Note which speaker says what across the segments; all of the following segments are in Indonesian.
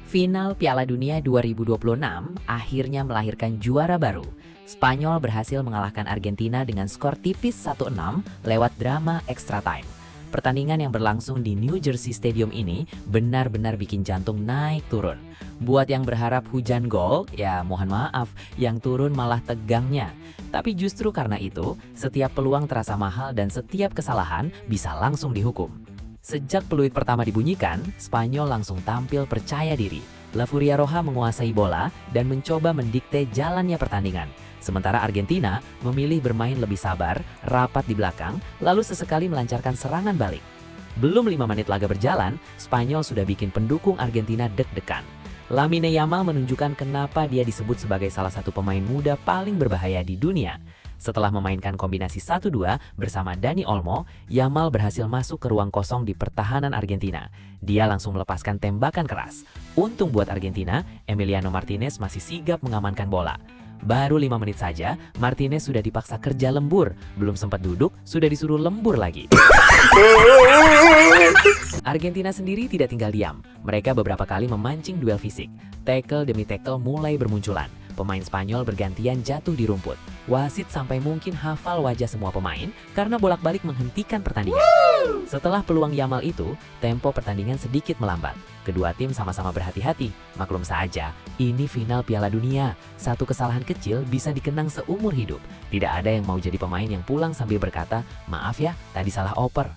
Speaker 1: Final Piala Dunia 2026 akhirnya melahirkan juara baru. Spanyol berhasil mengalahkan Argentina dengan skor tipis 1-6 lewat drama extra time. Pertandingan yang berlangsung di New Jersey Stadium ini benar-benar bikin jantung naik turun. Buat yang berharap hujan gol, ya mohon maaf, yang turun malah tegangnya. Tapi justru karena itu, setiap peluang terasa mahal dan setiap kesalahan bisa langsung dihukum. Sejak peluit pertama dibunyikan, Spanyol langsung tampil percaya diri. La Furia Roja menguasai bola dan mencoba mendikte jalannya pertandingan. Sementara Argentina memilih bermain lebih sabar, rapat di belakang, lalu sesekali melancarkan serangan balik. Belum 5 menit laga berjalan, Spanyol sudah bikin pendukung Argentina deg-degan. Lamine Yamal menunjukkan kenapa dia disebut sebagai salah satu pemain muda paling berbahaya di dunia. Setelah memainkan kombinasi 1-2 bersama Dani Olmo, Yamal berhasil masuk ke ruang kosong di pertahanan Argentina. Dia langsung melepaskan tembakan keras. Untung buat Argentina, Emiliano Martinez masih sigap mengamankan bola. Baru 5 menit saja, Martinez sudah dipaksa kerja lembur. Belum sempat duduk, sudah disuruh lembur lagi. Argentina sendiri tidak tinggal diam. Mereka beberapa kali memancing duel fisik. Tackle demi tackle mulai bermunculan. Pemain Spanyol bergantian jatuh di rumput. Wasit sampai mungkin hafal wajah semua pemain karena bolak-balik menghentikan pertandingan. Setelah peluang Yamal itu, tempo pertandingan sedikit melambat. Kedua tim sama-sama berhati-hati. Maklum saja, ini final Piala Dunia. Satu kesalahan kecil bisa dikenang seumur hidup. Tidak ada yang mau jadi pemain yang pulang sambil berkata, "Maaf ya, tadi salah oper."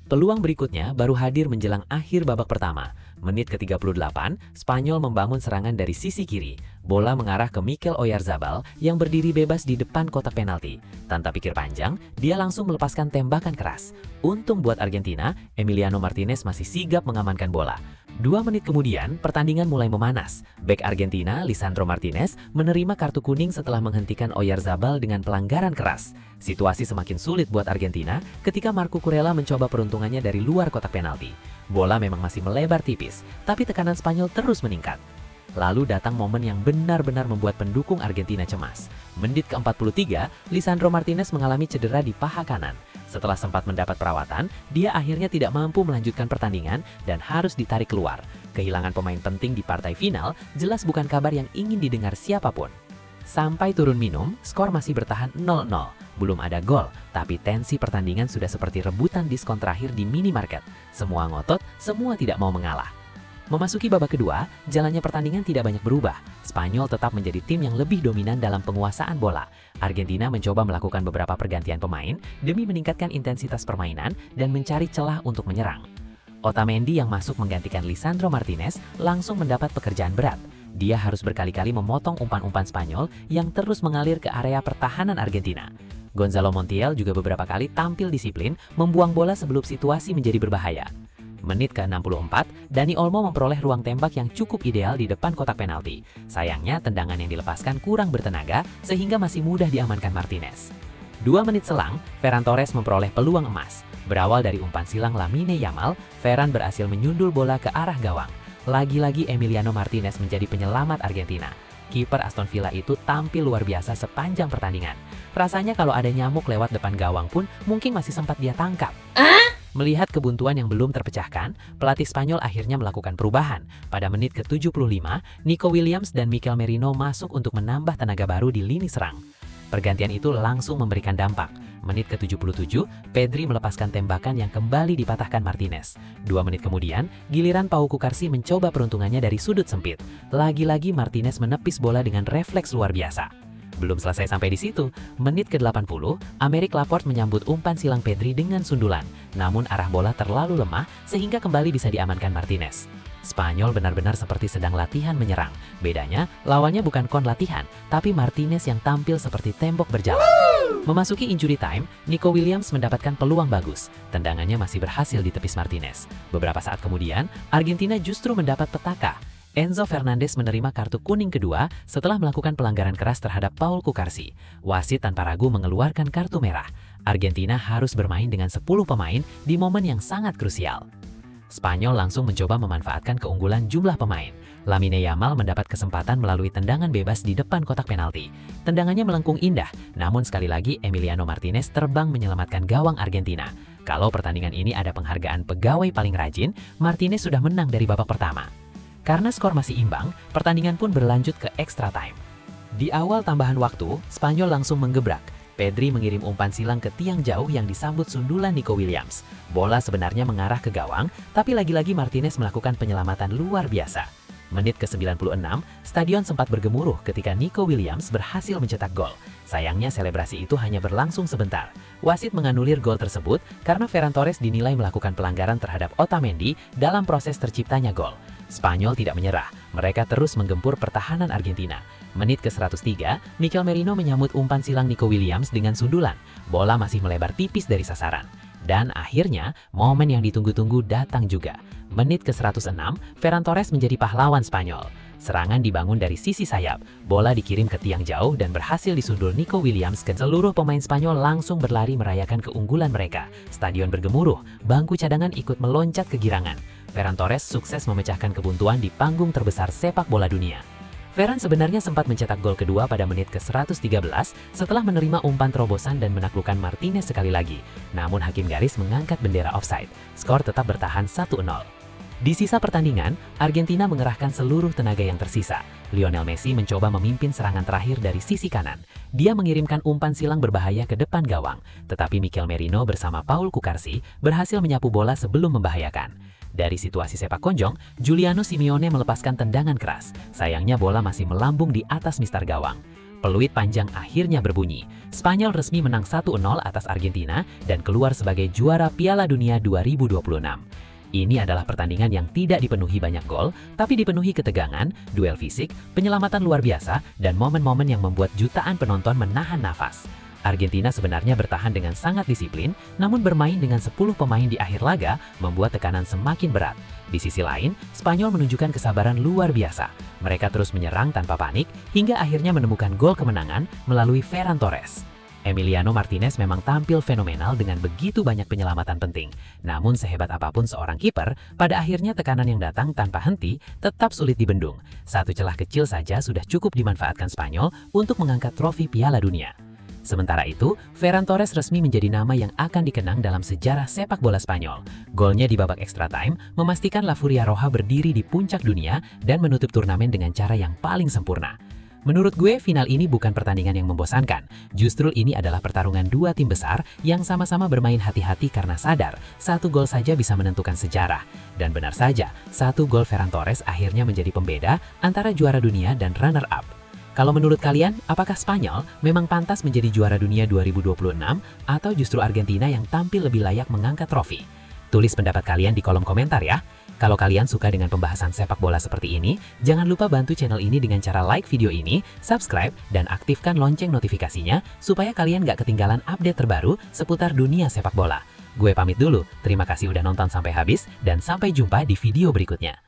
Speaker 1: Peluang berikutnya baru hadir menjelang akhir babak pertama. Menit ke-38, Spanyol membangun serangan dari sisi kiri. Bola mengarah ke Mikel Oyarzabal yang berdiri bebas di depan kotak penalti. Tanpa pikir panjang, dia langsung melepaskan tembakan keras. Untung buat Argentina, Emiliano Martinez masih sigap mengamankan bola. 2 menit kemudian, pertandingan mulai memanas. Bek Argentina, Lisandro Martinez, menerima kartu kuning setelah menghentikan Oyarzabal dengan pelanggaran keras. Situasi semakin sulit buat Argentina ketika Marco Kurela mencoba peruntungannya dari luar kotak penalti. Bola memang masih melebar tipis, tapi tekanan Spanyol terus meningkat. Lalu datang momen yang benar-benar membuat pendukung Argentina cemas. Menit ke-43, Lisandro Martinez mengalami cedera di paha kanan. Setelah sempat mendapat perawatan, dia akhirnya tidak mampu melanjutkan pertandingan dan harus ditarik keluar. Kehilangan pemain penting di partai final jelas bukan kabar yang ingin didengar siapapun. Sampai turun minum, skor masih bertahan 0-0. Belum ada gol, tapi tensi pertandingan sudah seperti rebutan diskon terakhir di minimarket. Semua ngotot, semua tidak mau mengalah. Memasuki babak kedua, jalannya pertandingan tidak banyak berubah. Spanyol tetap menjadi tim yang lebih dominan dalam penguasaan bola. Argentina mencoba melakukan beberapa pergantian pemain demi meningkatkan intensitas permainan dan mencari celah untuk menyerang. Otamendi yang masuk menggantikan Lisandro Martinez langsung mendapat pekerjaan berat. Dia harus berkali-kali memotong umpan-umpan Spanyol yang terus mengalir ke area pertahanan Argentina. Gonzalo Montiel juga beberapa kali tampil disiplin membuang bola sebelum situasi menjadi berbahaya. Menit ke-64, Dani Olmo memperoleh ruang tembak yang cukup ideal di depan kotak penalti. Sayangnya tendangan yang dilepaskan kurang bertenaga sehingga masih mudah diamankan Martinez. 2 menit selang, Ferran Torres memperoleh peluang emas. Berawal dari umpan silang Lamine Yamal, Ferran berhasil menyundul bola ke arah gawang. Lagi-lagi Emiliano Martinez menjadi penyelamat Argentina. Kiper Aston Villa itu tampil luar biasa sepanjang pertandingan. Rasanya kalau ada nyamuk lewat depan gawang pun mungkin masih sempat dia tangkap. Melihat kebuntuan yang belum terpecahkan, pelatih Spanyol akhirnya melakukan perubahan. Pada menit ke-75, Nico Williams dan Mikel Merino masuk untuk menambah tenaga baru di lini serang. Pergantian itu langsung memberikan dampak. Menit ke-77, Pedri melepaskan tembakan yang kembali dipatahkan Martinez. 2 menit kemudian, giliran Pau Cukarsi mencoba peruntungannya dari sudut sempit. Lagi-lagi Martinez menepis bola dengan refleks luar biasa. Belum selesai sampai di situ, menit ke-80, Aymeric Laporte menyambut umpan silang Pedri dengan sundulan. Namun arah bola terlalu lemah sehingga kembali bisa diamankan Martinez. Spanyol benar-benar seperti sedang latihan menyerang. Bedanya, lawannya bukan kon latihan, tapi Martinez yang tampil seperti tembok berjalan. Memasuki injury time, Nico Williams mendapatkan peluang bagus. Tendangannya masih berhasil ditepis Martinez. Beberapa saat kemudian, Argentina justru mendapat petaka. Enzo Fernandez menerima kartu kuning kedua setelah melakukan pelanggaran keras terhadap Pau Cukarsi. Wasit tanpa ragu mengeluarkan kartu merah. Argentina harus bermain dengan 10 pemain di momen yang sangat krusial. Spanyol langsung mencoba memanfaatkan keunggulan jumlah pemain. Lamine Yamal mendapat kesempatan melalui tendangan bebas di depan kotak penalti. Tendangannya melengkung indah, namun sekali lagi Emiliano Martinez terbang menyelamatkan gawang Argentina. Kalau pertandingan ini ada penghargaan pegawai paling rajin, Martinez sudah menang dari babak pertama. Karena skor masih imbang, pertandingan pun berlanjut ke extra time. Di awal tambahan waktu, Spanyol langsung menggebrak. Pedri mengirim umpan silang ke tiang jauh yang disambut sundulan Nico Williams. Bola sebenarnya mengarah ke gawang, tapi lagi-lagi Martinez melakukan penyelamatan luar biasa. Menit ke-96, stadion sempat bergemuruh ketika Nico Williams berhasil mencetak gol. Sayangnya selebrasi itu hanya berlangsung sebentar. Wasit menganulir gol tersebut karena Ferran Torres dinilai melakukan pelanggaran terhadap Otamendi dalam proses terciptanya gol. Spanyol tidak menyerah, mereka terus menggempur pertahanan Argentina. Menit ke-103, Mikel Merino menyambut umpan silang Nico Williams dengan sundulan. Bola masih melebar tipis dari sasaran. Dan akhirnya, momen yang ditunggu-tunggu datang juga. Menit ke-106, Ferran Torres menjadi pahlawan Spanyol. Serangan dibangun dari sisi sayap, bola dikirim ke tiang jauh dan berhasil disundul Nico Williams. Seluruh pemain Spanyol langsung berlari merayakan keunggulan mereka. Stadion bergemuruh, bangku cadangan ikut meloncat kegirangan. Ferran Torres sukses memecahkan kebuntuan di panggung terbesar sepak bola dunia. Ferran sebenarnya sempat mencetak gol kedua pada menit ke-113 setelah menerima umpan terobosan dan menaklukkan Martinez sekali lagi. Namun hakim garis mengangkat bendera offside. Skor tetap bertahan 1-0. Di sisa pertandingan, Argentina mengerahkan seluruh tenaga yang tersisa. Lionel Messi mencoba memimpin serangan terakhir dari sisi kanan. Dia mengirimkan umpan silang berbahaya ke depan gawang, tetapi Mikel Merino bersama Paul Cucarsi berhasil menyapu bola sebelum membahayakan. Dari situasi sepak konjong, Giuliano Simeone melepaskan tendangan keras. Sayangnya bola masih melambung di atas mistar gawang. Peluit panjang akhirnya berbunyi. Spanyol resmi menang 1-0 atas Argentina dan keluar sebagai juara Piala Dunia 2026. Ini adalah pertandingan yang tidak dipenuhi banyak gol, tapi dipenuhi ketegangan, duel fisik, penyelamatan luar biasa, dan momen-momen yang membuat jutaan penonton menahan nafas. Argentina sebenarnya bertahan dengan sangat disiplin, namun bermain dengan 10 pemain di akhir laga membuat tekanan semakin berat. Di sisi lain, Spanyol menunjukkan kesabaran luar biasa. Mereka terus menyerang tanpa panik, hingga akhirnya menemukan gol kemenangan melalui Ferran Torres. Emiliano Martinez memang tampil fenomenal dengan begitu banyak penyelamatan penting. Namun sehebat apapun seorang kiper, pada akhirnya tekanan yang datang tanpa henti tetap sulit dibendung. Satu celah kecil saja sudah cukup dimanfaatkan Spanyol untuk mengangkat trofi Piala Dunia. Sementara itu, Ferran Torres resmi menjadi nama yang akan dikenang dalam sejarah sepak bola Spanyol. Golnya di babak extra time memastikan La Furia Roja berdiri di puncak dunia dan menutup turnamen dengan cara yang paling sempurna. Menurut gue, final ini bukan pertandingan yang membosankan. Justru ini adalah pertarungan dua tim besar yang sama-sama bermain hati-hati karena sadar satu gol saja bisa menentukan sejarah. Dan benar saja, satu gol Ferran Torres akhirnya menjadi pembeda antara juara dunia dan runner-up. Kalau menurut kalian, apakah Spanyol memang pantas menjadi juara dunia 2026 atau justru Argentina yang tampil lebih layak mengangkat trofi? Tulis pendapat kalian di kolom komentar ya. Kalau kalian suka dengan pembahasan sepak bola seperti ini, jangan lupa bantu channel ini dengan cara like video ini, subscribe, dan aktifkan lonceng notifikasinya supaya kalian gak ketinggalan update terbaru seputar dunia sepak bola. Gue pamit dulu, terima kasih udah nonton sampai habis, dan sampai jumpa di video berikutnya.